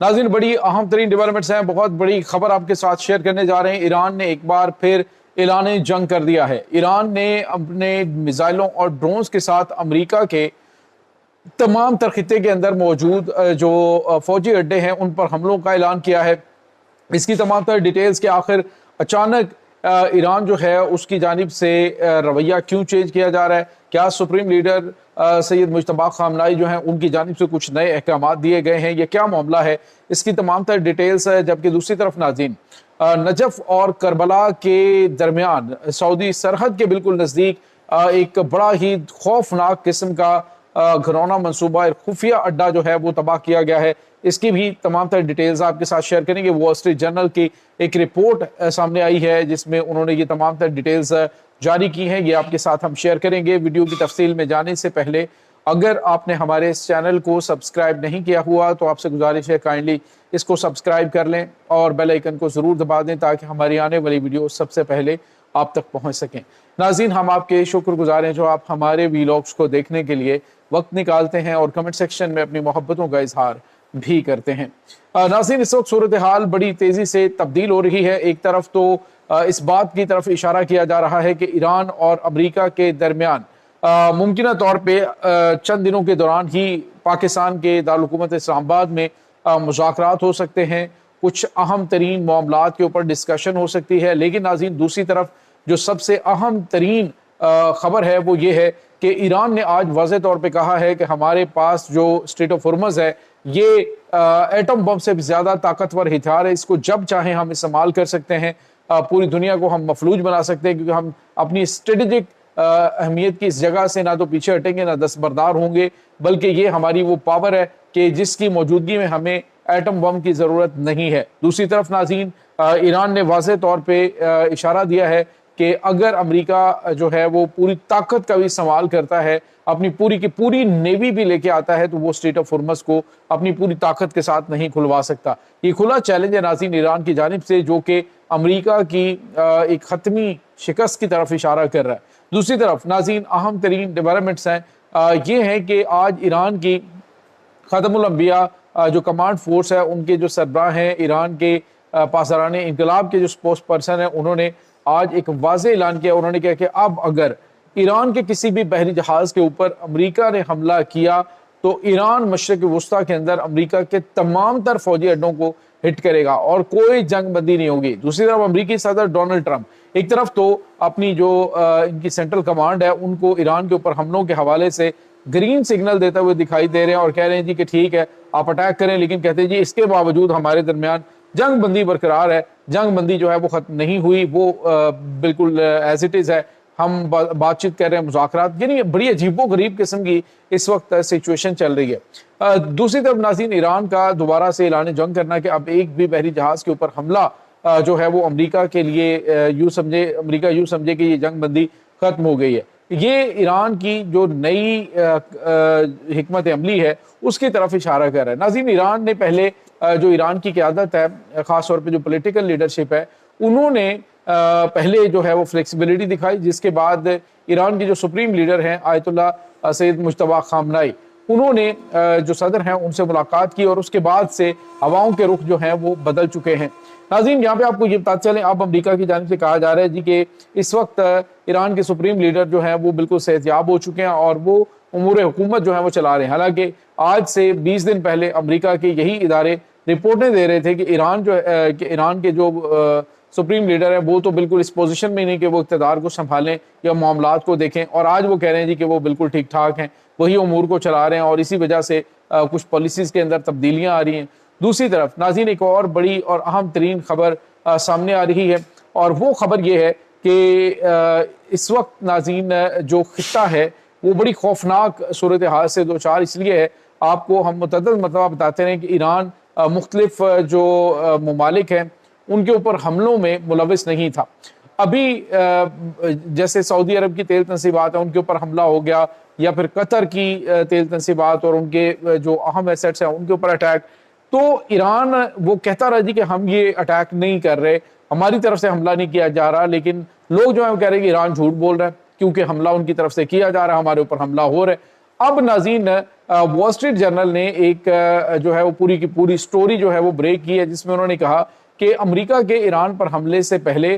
ناظرین بڑی اہم ترین ڈیولپمنٹس ہیں، بہت بڑی خبر آپ کے ساتھ شیئر کرنے جا رہے ہیں۔ ایران نے ایک بار پھر اعلان جنگ کر دیا ہے۔ ایران نے اپنے میزائلوں اور ڈرونز کے ساتھ امریکہ کے تمام تر خطے کے اندر موجود جو فوجی اڈے ہیں ان پر حملوں کا اعلان کیا ہے۔ اس کی تمام تر ڈیٹیلز کے آخر اچانک ایران جو ہے اس کی جانب سے رویہ کیوں چینج کیا جا رہا ہے؟ کیا سپریم لیڈر سید مجتبی خامنائی جو ہیں ان کی جانب سے کچھ نئے احکامات دیے گئے ہیں؟ یہ کیا معاملہ ہے؟ اس کی تمام تر ڈیٹیلز ہے۔ جبکہ دوسری طرف ناظرین نجف اور کربلا کے درمیان سعودی سرحد کے بالکل نزدیک ایک بڑا ہی خوفناک قسم کا گھرونہ منصوبہ خفیہ اڈا جو ہے وہ تباہ کیا گیا ہے۔ اس کی بھی تمام تر ڈیٹیلز آپ کے ساتھ شیئر کریں گے۔ وال اسٹریٹ جرنل کی ایک رپورٹ سامنے آئی ہے جس میں انہوں نے یہ تمام تر ڈیٹیلز جاری کی ہیں، یہ آپ کے ساتھ ہم شیئر کریں گے۔ ویڈیو کی تفصیل میں جانے سے پہلے اگر آپ نے ہمارے اس چینل کو سبسکرائب نہیں کیا ہوا تو آپ سے گزارش ہے کائنڈلی اس کو سبسکرائب کر لیں اور بیل آئیکن کو ضرور دبا دیں تاکہ ہماری آنے والی ویڈیو سب سے پہلے آپ تک پہنچ سکیں۔ ناظرین ہم آپ کے شکر گزار ہیں جو آپ ہمارے ویلاگز کو دیکھنے کے لیے وقت نکالتے ہیں اور کمنٹ سیکشن میں اپنی محبتوں کا اظہار بھی کرتے ہیں۔ ناظرین اس وقت صورتحال بڑی تیزی سے تبدیل ہو رہی ہے۔ ایک طرف تو اس بات کی طرف اشارہ کیا جا رہا ہے کہ ایران اور امریکہ کے درمیان ممکنہ طور پہ چند دنوں کے دوران ہی پاکستان کے دارالحکومت اسلام آباد میں مذاکرات ہو سکتے ہیں، کچھ اہم ترین معاملات کے اوپر ڈسکشن ہو سکتی ہے۔ لیکن ناظرین دوسری طرف جو سب سے اہم ترین خبر ہے وہ یہ ہے کہ ایران نے آج واضح طور پہ کہا ہے کہ ہمارے پاس جو اسٹریٹ آف ہرمز ہے یہ ایٹم بم سے بھی زیادہ طاقتور ہتھیار ہے، اس کو جب چاہیں ہم استعمال کر سکتے ہیں، پوری دنیا کو ہم مفلوج بنا سکتے ہیں، کیونکہ ہم اپنی اسٹریٹجک اہمیت کی اس جگہ سے نہ تو پیچھے ہٹیں گے نہ دستبردار ہوں گے، بلکہ یہ ہماری وہ پاور ہے کہ جس کی موجودگی میں ہمیں ایٹم بم کی ضرورت نہیں ہے۔ دوسری طرف ناظرین ایران نے واضح طور پہ اشارہ دیا ہے کہ اگر امریکہ جو ہے وہ پوری طاقت کا بھی استعمال کرتا ہے، اپنی پوری کی پوری نیوی بھی لے کے آتا ہے، تو وہ اسٹریٹ آف ہرمز کو اپنی پوری طاقت کے ساتھ نہیں کھلوا سکتا۔ یہ کھلا چیلنج ہے ناظرین ایران کی جانب سے، جو کہ امریکہ کی ایک حتمی شکست کی طرف اشارہ کر رہا ہے۔ دوسری طرف ناظرین اہم ترین ڈیولپمنٹس ہیں یہ ہیں کہ آج ایران کی خاتم الانبیاء جو کمانڈ فورس ہے ان کے جو سربراہ ہیں، ایران کے پاسداران انقلاب کے جو سپوکس پرسن ہیں، انہوں نے آج ایک واضح اعلان کیا۔ انہوں نے کہا کہ اب اگر ایران کے کسی بھی بحری جہاز کے اوپر امریکہ نے حملہ کیا تو ایران مشرق وسطیٰ کے اندر امریکہ کے تمام تر فوجی اڈوں کو ہٹ کرے گا اور کوئی جنگ بندی نہیں ہوگی۔ دوسری طرف امریکی صدر ڈونلڈ ٹرمپ ایک طرف تو اپنی جو ان کی سینٹرل کمانڈ ہے ان کو ایران کے اوپر حملوں کے حوالے سے گرین سگنل دیتے ہوئے دکھائی دے رہے ہیں اور کہہ رہے ہیں جی کہ ٹھیک ہے آپ اٹیک کریں، لیکن کہتے ہیں جی اس کے باوجود ہمارے درمیان جنگ بندی برقرار ہے، جنگ بندی جو ہے وہ ختم نہیں ہوئی، وہ بالکل ایز اٹ از ہے، ہم بات چیت کر رہے ہیں، مذاکرات، یعنی بڑی عجیب و غریب قسم کی اس وقت سچویشن چل رہی ہے۔ دوسری طرف ناظرین ایران کا دوبارہ سے اعلان جنگ کرنا کہ اب ایک بھی بحری جہاز کے اوپر حملہ جو ہے وہ امریکہ کے لیے امریکہ یوں سمجھے کہ یہ جنگ بندی ختم ہو گئی ہے۔ یہ ایران کی جو نئی حکمت عملی ہے اس کی طرف اشارہ کر رہا ہے۔ ناظرین ایران نے پہلے جو ایران کی قیادت ہے، خاص طور پہ جو پولیٹیکل لیڈرشپ ہے، انہوں نے پہلے جو ہے وہ فلیکسیبلٹی دکھائی، جس کے بعد ایران کے جو سپریم لیڈر ہیں آیت اللہ سید مجتبی خامنائی، انہوں نے جو صدر ہیں ان سے ملاقات کی اور اس کے بعد سے ہواؤں کے رخ جو ہیں وہ بدل چکے ہیں۔ ناظرین یہاں پہ آپ کو یہ بتاتے چلیں، اب امریکہ کی جانب سے کہا جا رہا ہے جی کہ اس وقت ایران کے سپریم لیڈر جو ہیں وہ بالکل صحت یاب ہو چکے ہیں اور وہ امور حکومت جو ہیں وہ چلا رہے ہیں۔ حالانکہ آج سے 20 دن پہلے امریکہ کے یہی ادارے رپورٹیں دے رہے تھے کہ ایران کے جو سپریم لیڈر ہیں وہ تو بالکل اس پوزیشن میں نہیں کہ وہ اقتدار کو سنبھالیں یا معاملات کو دیکھیں، اور آج وہ کہہ رہے ہیں جی کہ وہ بالکل ٹھیک ٹھاک ہیں، وہی امور کو چلا رہے ہیں اور اسی وجہ سے کچھ پالیسیز کے اندر تبدیلیاں آ رہی ہیں۔ دوسری طرف ناظرین ایک اور بڑی اور اہم ترین خبر سامنے آ رہی ہے اور وہ خبر یہ ہے کہ اس وقت ناظرین جو خطہ ہے وہ بڑی خوفناک صورتحال سے دوچار اس لیے ہے۔ آپ کو ہم متعدد مرتبہ بتاتے ہیں کہ ایران مختلف جو ممالک ہیں ان کے اوپر حملوں میں ملوث نہیں تھا۔ ابھی جیسے سعودی عرب کی تیل تنصیبات ہیں ان کے اوپر حملہ ہو گیا، یا پھر قطر کی تیل تنصیبات اور ان کے جو اہم ایسٹس ہیں ان کے اوپر اٹیک، تو ایران وہ کہتا رہا جی کہ ہم یہ اٹیک نہیں کر رہے، ہماری طرف سے حملہ نہیں کیا جا رہا، لیکن لوگ جو ہیں وہ کہہ رہے ہیں کہ ایران جھوٹ بول رہا ہے کیونکہ حملہ ان کی طرف سے کیا جا رہا ہے، ہمارے اوپر حملہ ہو رہا ہے۔ اب ناظرین وال اسٹریٹ جرنل نے ایک جو ہے وہ پوری کی پوری سٹوری جو ہے وہ بریک کی ہے، جس میں انہوں نے کہا کہ امریکہ کے ایران پر حملے سے پہلے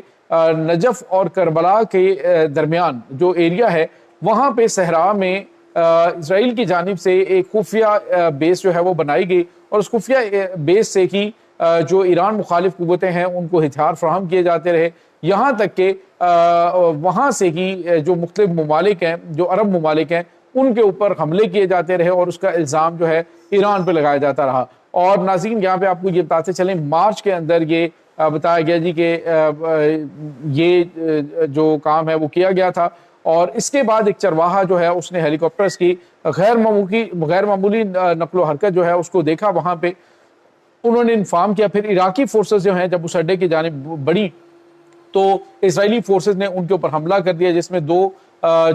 نجف اور کربلا کے درمیان جو ایریا ہے وہاں پہ صحرا میں اسرائیل کی جانب سے ایک خفیہ بیس جو ہے وہ بنائی گئی، اور اس خفیہ بیس سے ہی جو ایران مخالف قوتیں ہیں ان کو ہتھیار فراہم کیے جاتے رہے، یہاں تک کہ وہاں سے ہی جو مختلف ممالک ہیں، جو عرب ممالک ہیں، ان کے اوپر حملے کیے جاتے رہے اور اس کا الزام جو ہے ایران پہ لگایا جاتا رہا۔ اور ناظرین یہاں پہ آپ کو یہ بتاتے چلیں، مارچ کے اندر یہ بتایا گیا جی کہ یہ جو کام ہے وہ کیا گیا تھا، اور اس کے بعد ایک چرواہا جو ہے اس نے ہیلی کاپٹرز کی غیر معمولی نقل و حرکت جو ہے اس کو دیکھا، وہاں پہ انہوں نے انفارم کیا۔ پھر عراقی فورسز جو ہیں جب اس اڈے کی جانب بڑھی تو اسرائیلی فورسز نے ان کے اوپر حملہ کر دیا، جس میں 2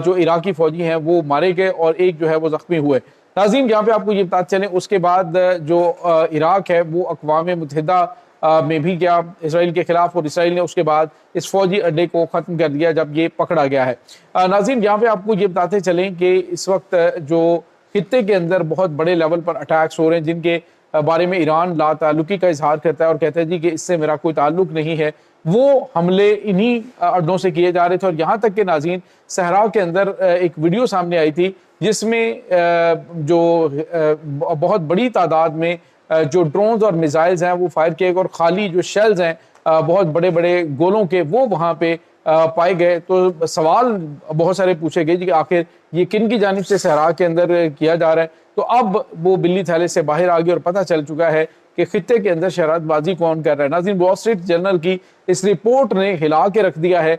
جو عراقی فوجی ہیں وہ مارے گئے اور ایک جو ہے وہ زخمی ہوئے۔ ناظرین یہاں پہ آپ کو یہ بتاتے چلیں، اس کے بعد جو عراق ہے وہ اقوام متحدہ میں بھی گیا اسرائیل کے خلاف، اور اسرائیل نے اس کے بعد اس فوجی اڈے کو ختم کر دیا جب یہ پکڑا گیا ہے۔ ناظرین یہاں پہ آپ کو یہ بتاتے چلیں کہ اس وقت جو خطے کے اندر بہت بڑے لیول پر اٹیکس ہو رہے ہیں، جن کے بارے میں ایران لا تعلقی کا اظہار کرتا ہے اور کہتا ہے جی کہ اس سے میرا کوئی تعلق نہیں ہے، وہ حملے انہی اڈوں سے کیے جا رہے تھے۔ اور یہاں تک کہ ناظرین صحرا کے اندر ایک ویڈیو سامنے آئی تھی جس میں جو بہت بڑی تعداد میں جو ڈرونز اور میزائلز ہیں وہ فائر کیے گئے، اور خالی جو شیلز ہیں بہت بڑے بڑے گولوں کے وہ وہاں پہ پائے گئے۔ تو سوال بہت سارے پوچھے گئے جی کہ آخر یہ کن کی جانب سے صحرا کے اندر کیا جا رہا ہے؟ تو اب وہ بلی تھیلے سے باہر آ گئی اور پتہ چل چکا ہے کہ خطے کے اندر شرارت بازی کون کر رہا ہے۔ ناظرین وال اسٹریٹ جرنل کی اس رپورٹ نے ہلا کے رکھ دیا ہے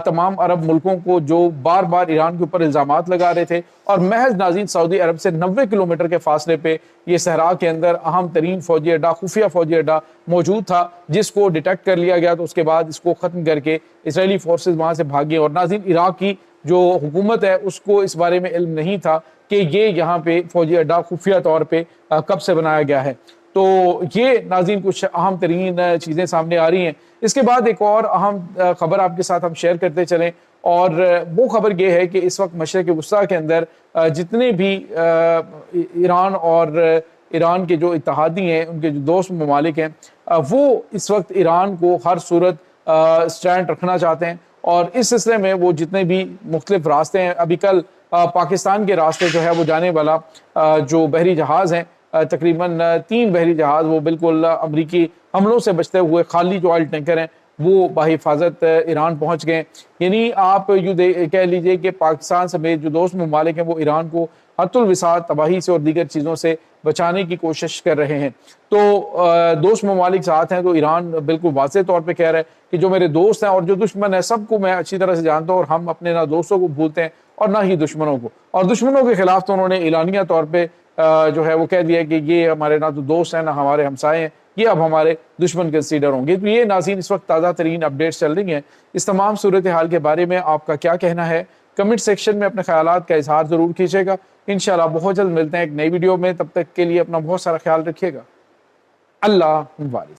تمام عرب ملکوں کو جو بار بار ایران کے اوپر الزامات لگا رہے تھے، اور محض ناظرین سعودی عرب سے 90 کلومیٹر کے فاصلے پہ یہ صحرا کے اندر اہم ترین فوجی اڈا، خفیہ فوجی اڈا موجود تھا، جس کو ڈیٹیکٹ کر لیا گیا۔ تو اس کے بعد اس کو ختم کر کے اسرائیلی فورسز وہاں سے بھاگے، اور ناظرین عراق کی جو حکومت ہے اس کو اس بارے میں علم نہیں تھا کہ یہ یہاں پہ فوجی اڈا خفیہ طور پہ کب سے بنایا گیا ہے۔ تو یہ ناظرین کچھ اہم ترین چیزیں سامنے آ رہی ہیں۔ اس کے بعد ایک اور اہم خبر آپ کے ساتھ ہم شیئر کرتے چلیں، اور وہ خبر یہ ہے کہ اس وقت مشرق وسطیٰ کے اندر جتنے بھی ایران اور ایران کے جو اتحادی ہیں، ان کے جو دوست ممالک ہیں، وہ اس وقت ایران کو ہر صورت سٹینڈ رکھنا چاہتے ہیں، اور اس سلسلے میں وہ جتنے بھی مختلف راستے ہیں، ابھی کل پاکستان کے راستے جو ہے وہ جانے والا جو بحری جہاز ہیں، تقریباً 3 بحری جہاز وہ بالکل امریکی حملوں سے بچتے ہوئے خالی جو آئل ٹینکر ہیں وہ بحفاظت ایران پہنچ گئے۔ یعنی آپ یوں کہہ لیجئے کہ پاکستان سمیت جو دوست ممالک ہیں وہ ایران کو حت الوسعت تباہی سے اور دیگر چیزوں سے بچانے کی کوشش کر رہے ہیں۔ تو دوست ممالک ساتھ ہیں تو ایران بالکل واضح طور پہ کہہ رہا ہے کہ جو میرے دوست ہیں اور جو دشمن ہیں سب کو میں اچھی طرح سے جانتا ہوں، اور ہم اپنے نہ دوستوں کو بھولتے ہیں اور نہ ہی دشمنوں کو، اور دشمنوں کے خلاف تو انہوں نے اعلانیہ طور پہ جو ہے وہ کہہ دیا کہ یہ ہمارے نہ تو دوست ہیں نہ ہمارے ہمسائے ہیں، یہ اب ہمارے دشمن کنسیڈر ہوں گے۔ تو یہ ناظرین اس وقت تازہ ترین اپڈیٹس چل رہی ہیں۔ اس تمام صورتحال کے بارے میں آپ کا کیا کہنا ہے؟ کمنٹ سیکشن میں اپنے خیالات کا اظہار ضرور کیجیے گا۔ انشاءاللہ بہت جلد ملتے ہیں ایک نئی ویڈیو میں، تب تک کے لیے اپنا بہت سارا خیال رکھیے گا۔ اللہ حافظ۔